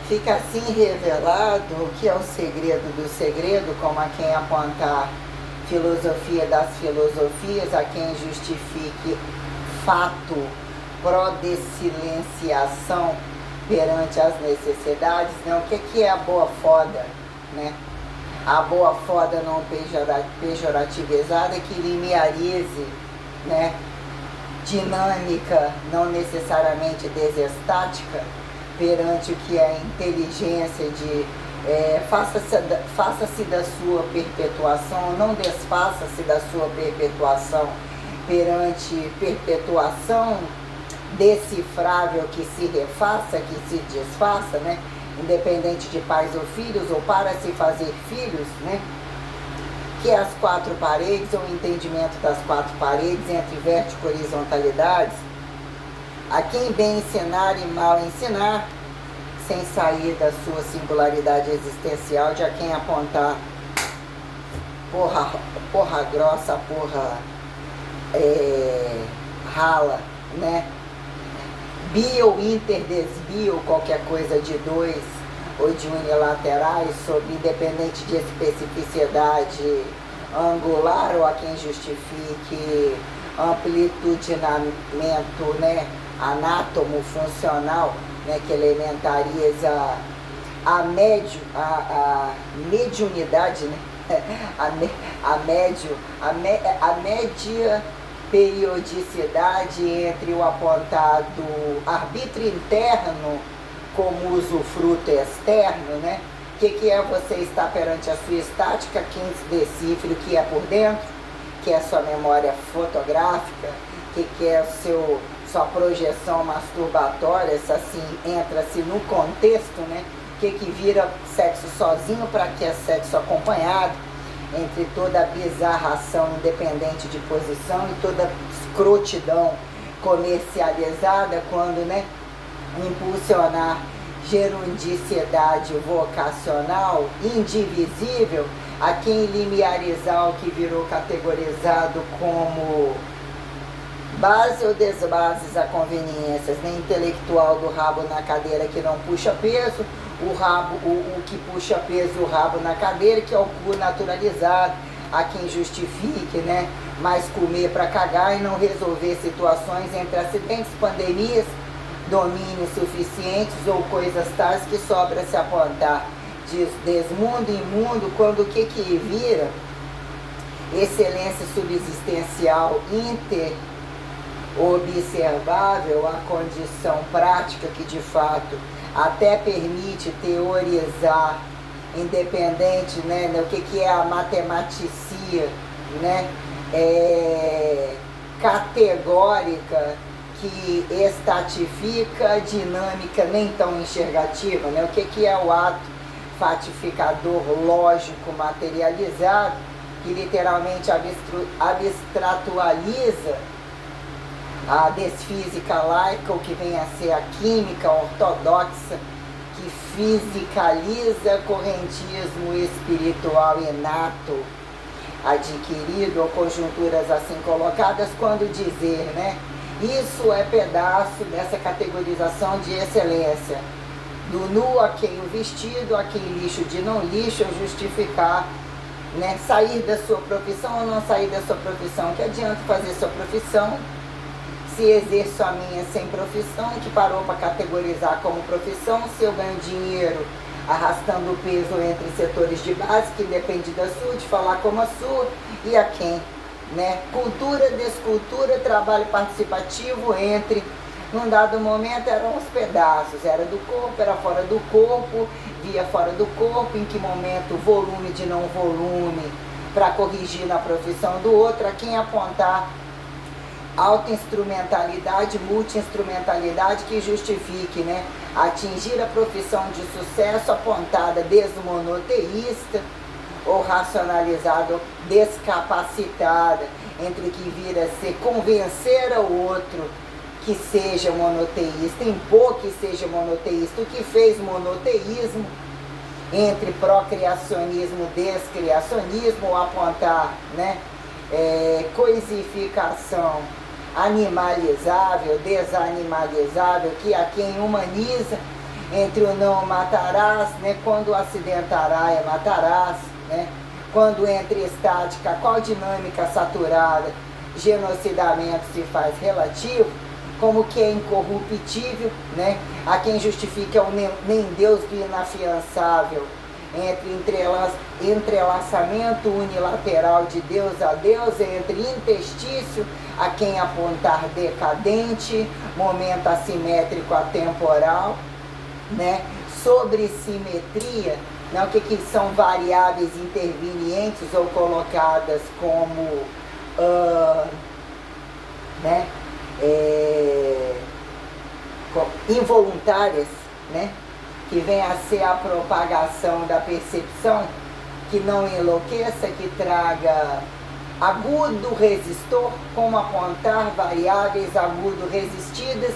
Fica assim revelado o que é o segredo do segredo, como a quem apontar filosofia das filosofias, a quem justifique fato pró-desilenciação perante as necessidades, né? O que é a boa foda, né? A boa foda não pejorativizada que limiarize, né? Dinâmica, não necessariamente desestática, perante o que é a inteligência de faça-se da sua perpetuação, não desfaça-se da sua perpetuação, perante perpetuação decifrável que se refaça, que se desfaça, né? Independente de pais ou filhos, ou para se fazer filhos, né? Que as quatro paredes, ou o entendimento das quatro paredes entre vértice e horizontalidades, a quem bem ensinar e mal ensinar, sem sair da sua singularidade existencial, de a quem apontar porra grossa, porra rala, né? Bio, inter, desbio, qualquer coisa de dois ou de unilaterais, sobre independente de especificidade angular, ou a quem justifique amplitudinamento, né, anátomo funcional, né, que elementariza a mediunidade, né, a média periodicidade entre o apontado arbítrio interno como usufruto externo, né? O que é você estar perante a sua estática, quem decifre o que é por dentro, que é a sua memória fotográfica, que é sua projeção masturbatória, se assim entra-se no contexto, né? Que vira sexo sozinho para que é sexo acompanhado, entre toda a bizarração independente de posição e toda a escrotidão comercializada, quando, né, impulsionar gerundicidade vocacional indivisível, a quem limiarizar o que virou categorizado como base ou desbases a conveniências, né? Intelectual do rabo na cadeira que não puxa peso, o que puxa peso e o rabo na cadeira, que é o cu naturalizado, a quem justifique, né? Mais comer para cagar e não resolver situações entre acidentes, pandemias, domínios suficientes ou coisas tais que sobra se apontar desmundo e imundo, quando o que vira excelência subsistencial interobservável, a condição prática que de fato até permite teorizar independente, né, o que é a matematicia, né, categórica, que estatifica a dinâmica nem tão enxergativa, né? O que é o ato fatificador lógico materializado, que literalmente abstratualiza a desfísica laica, o que vem a ser a química ortodoxa, que fisicaliza correntismo espiritual inato, adquirido, ou conjunturas assim colocadas, quando dizer, né? Isso é pedaço dessa categorização de excelência. Do nu a quem o vestido, a quem lixo de não lixo, justificar, né? Sair da sua profissão ou não sair da sua profissão. Que adianta fazer sua profissão se exerço a minha sem profissão, que parou para categorizar como profissão, se eu ganho dinheiro arrastando o peso entre setores de base, que depende da sua, de falar como a sua, e a quem, né? Cultura, descultura, trabalho participativo entre, num dado momento eram os pedaços, era do corpo, era fora do corpo, via fora do corpo, em que momento volume de não volume, para corrigir na profissão do outro, a quem apontar auto-instrumentalidade, multi-instrumentalidade que justifique, né, atingir a profissão de sucesso apontada desmonoteísta ou racionalizada ou descapacitada, entre que vira a ser convencer ao outro que seja monoteísta, impor que seja monoteísta, o que fez monoteísmo, entre procriacionismo e descriacionismo, ou apontar, né, coisificação animalizável, desanimalizável, que a quem humaniza entre o não matarás, né? Quando acidentará é matarás, né? Quando entre estática, qual dinâmica saturada, genocidamento se faz relativo, como que é incorruptível, né? A quem justifica o nem Deus do inafiançável, entre entrelaçamento unilateral de Deus a Deus, entre interstício, a quem apontar decadente, momento assimétrico atemporal, né? Sobre simetria, né? O que são variáveis intervenientes ou colocadas como né? Involuntárias, né? Que vem a ser a propagação da percepção, que não enlouqueça, que traga agudo resistor, como apontar variáveis agudo resistidas,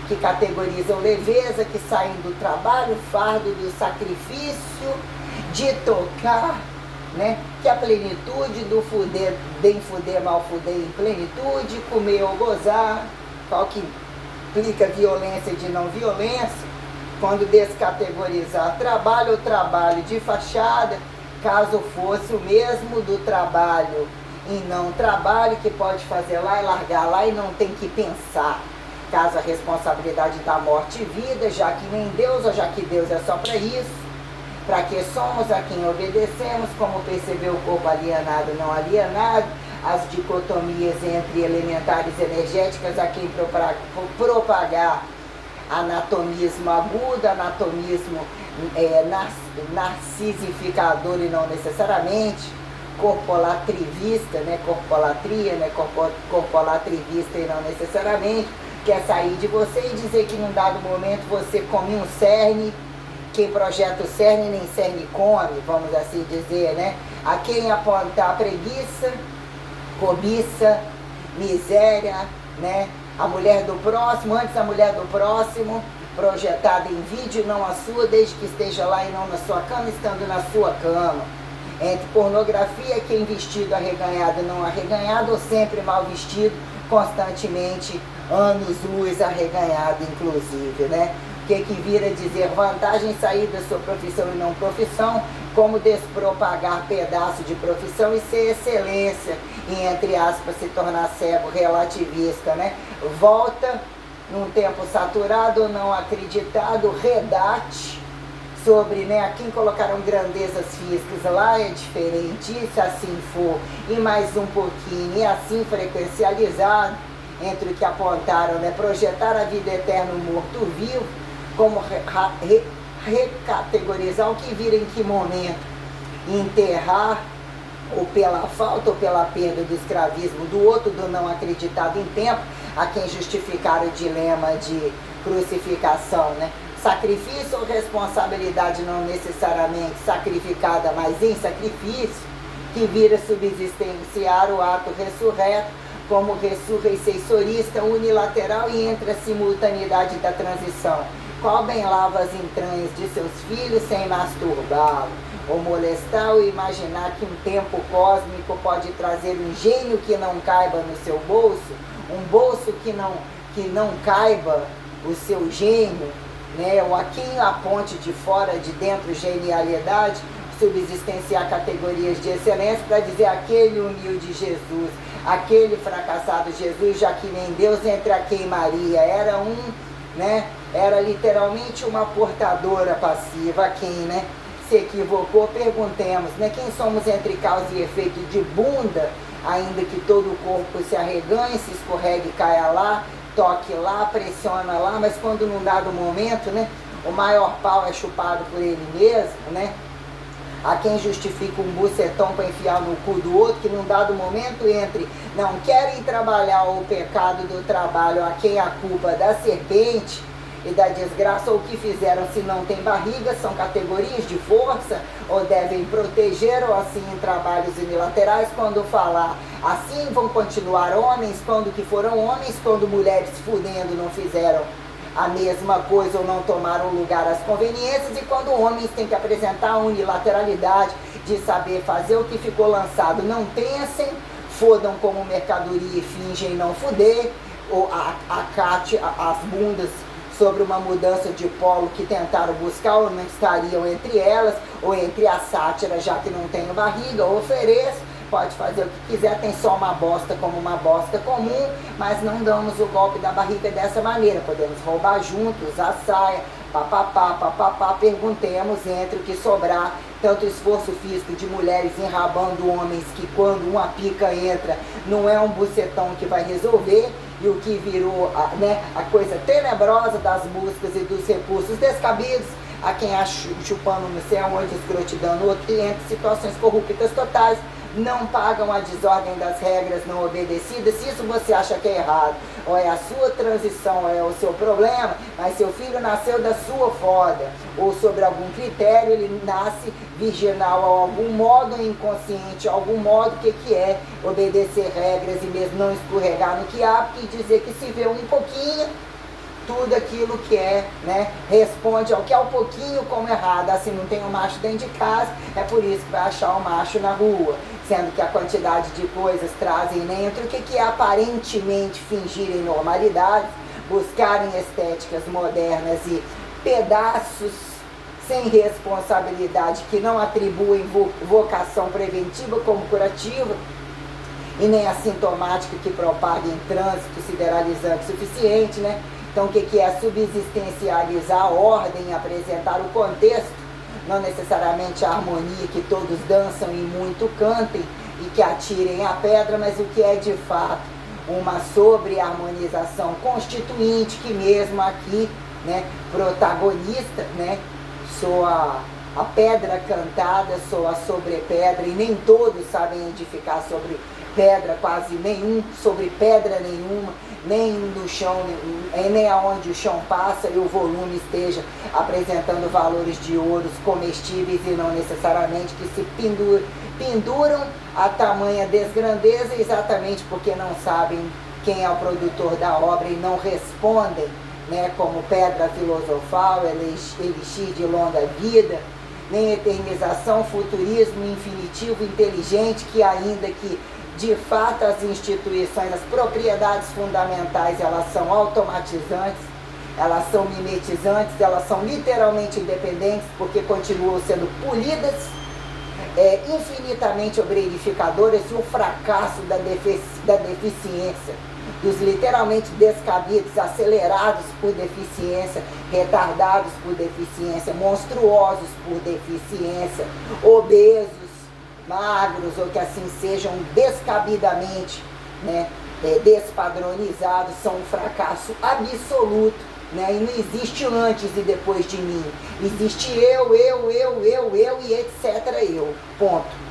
que categorizam leveza, que saem do trabalho, fardo, do sacrifício, de tocar, né? Que a plenitude do fuder, bem fuder, mal fuder em plenitude, comer ou gozar, qual que implica violência de não violência, quando descategorizar trabalho ou trabalho de fachada, caso fosse o mesmo do trabalho e não trabalho, que pode fazer lá e largar lá e não tem que pensar, caso a responsabilidade da morte e vida, já que nem Deus, ou já que Deus é só para isso, para que somos a quem obedecemos, como percebeu o corpo alienado não alienado, as dicotomias entre elementares energéticas a quem propagar anatomismo agudo, anatomismo narcisificador e não necessariamente, corpolatrivista, né? Corpolatria, né? Corpolatrivista e não necessariamente, quer sair de você e dizer que num dado momento você come um cerne, quem projeta o cerne nem cerne come, vamos assim dizer, né? A quem apontar preguiça, cobiça, miséria, né? A mulher do próximo, antes a mulher do próximo, projetada em vídeo, não a sua, desde que esteja lá e não na sua cama, estando na sua cama. Entre pornografia, quem vestido arreganhado e não arreganhado, ou sempre mal vestido, constantemente, anos-luz arreganhado, inclusive, né? O que vira dizer vantagem sair da sua profissão e não profissão, como despropagar pedaço de profissão e ser excelência, e entre aspas se tornar cego, relativista, né? Volta num tempo saturado ou não acreditado, redate sobre, né, a quem colocaram grandezas físicas, lá é diferente, e se assim for, e mais um pouquinho, e assim frequencializado, entre o que apontaram, né, projetar a vida eterna no morto-vivo, como recategorizar o que vira em que momento, enterrar, ou pela falta ou pela perda do escravismo do outro, do não acreditado em tempo, a quem justificar o dilema de crucificação, né? Sacrifício ou responsabilidade não necessariamente sacrificada, mas em sacrifício, que vira subsistenciar o ato ressurreto como ressurreiçõista unilateral e entre a simultaneidade da transição. Qual bem lava as entranhas de seus filhos sem masturbá-lo, ou molestar ou imaginar que um tempo cósmico pode trazer um gênio que não caiba no seu bolso, um bolso que não caiba o seu gênio, né? Ou a quem aponte de fora, de dentro, genialidade, subsistenciar categorias de excelência para dizer aquele humilde Jesus, aquele fracassado Jesus, já que nem Deus, entre a quem Maria era né? Era literalmente uma portadora passiva, a quem, né, se equivocou, perguntemos, né, quem somos entre causa e efeito de bunda, ainda que todo o corpo se arreganhe, se escorregue, caia lá, toque lá, pressiona lá, mas quando num dado momento, né, o maior pau é chupado por ele mesmo, né, a quem justifica um bucetão para enfiar no cu do outro, que num dado momento entre não querem trabalhar o pecado do trabalho, a quem a culpa da serpente e da desgraça, ou o que fizeram se não tem barriga, são categorias de força, ou devem proteger, ou assim em trabalhos unilaterais, quando falar assim vão continuar homens, quando que foram homens, quando mulheres fudendo não fizeram a mesma coisa ou não tomaram lugar às conveniências, e quando homens têm que apresentar a unilateralidade de saber fazer o que ficou lançado, não pensem, fodam como mercadoria e fingem não fuder, ou acate as bundas sobre uma mudança de polo que tentaram buscar ou não estariam entre elas, ou entre a sátira, já que não tenho barriga, ofereço, pode fazer o que quiser, tem só uma bosta como uma bosta comum, mas não damos o golpe da barriga dessa maneira, podemos roubar juntos, usar saia, papapá, perguntemos entre o que sobrar, tanto esforço físico de mulheres enrabando homens que quando uma pica entra, não é um bucetão que vai resolver, e o que virou a coisa tenebrosa das músicas e dos recursos descabidos, a quem acha chupando no céu, onde escrotidão outro, e entre situações corruptas totais, não pagam a desordem das regras não obedecidas. Se isso você acha que é errado, ou é a sua transição, ou é o seu problema, mas seu filho nasceu da sua foda, ou sobre algum critério, ele nasce virginal, a algum modo inconsciente, a algum modo que é obedecer regras e mesmo não escorregar no que há, porque dizer que se vê um pouquinho, tudo aquilo que é, responde ao que é um pouquinho como errado. Assim, não tem um macho dentro de casa, é por isso que vai achar um macho na rua, sendo que a quantidade de coisas trazem dentro o que é aparentemente fingirem normalidade, buscarem estéticas modernas e pedaços sem responsabilidade que não atribuem vocação preventiva como curativa, e nem assintomática que propaguem trânsito sideralizante suficiente, Então, o que é subsistencializar a ordem, apresentar o contexto, não necessariamente a harmonia que todos dançam e muito cantem e que atirem a pedra, mas o que é de fato uma sobre-harmonização constituinte, que mesmo aqui, protagonista, sou a pedra cantada, sou a sobrepedra, e nem todos sabem edificar sobre pedra, quase nenhum, sobre pedra nenhuma, nem no chão, nem aonde o chão passa e o volume esteja apresentando valores de ouros comestíveis e não necessariamente que se penduram a tamanha desgrandeza, exatamente porque não sabem quem é o produtor da obra e não respondem, como pedra filosofal, elixir de longa vida, nem eternização, futurismo, infinitivo, inteligente, que ainda que de fato as instituições, as propriedades fundamentais, elas são automatizantes, elas são mimetizantes, elas são literalmente independentes, porque continuam sendo polidas, infinitamente obreificadoras, e o fracasso da deficiência, dos literalmente descabidos, acelerados por deficiência, retardados por deficiência, monstruosos por deficiência, obesos, magros, ou que assim sejam descabidamente despadronizados, são um fracasso absoluto, e não existe antes e depois de mim, existe eu e etc. eu, ponto.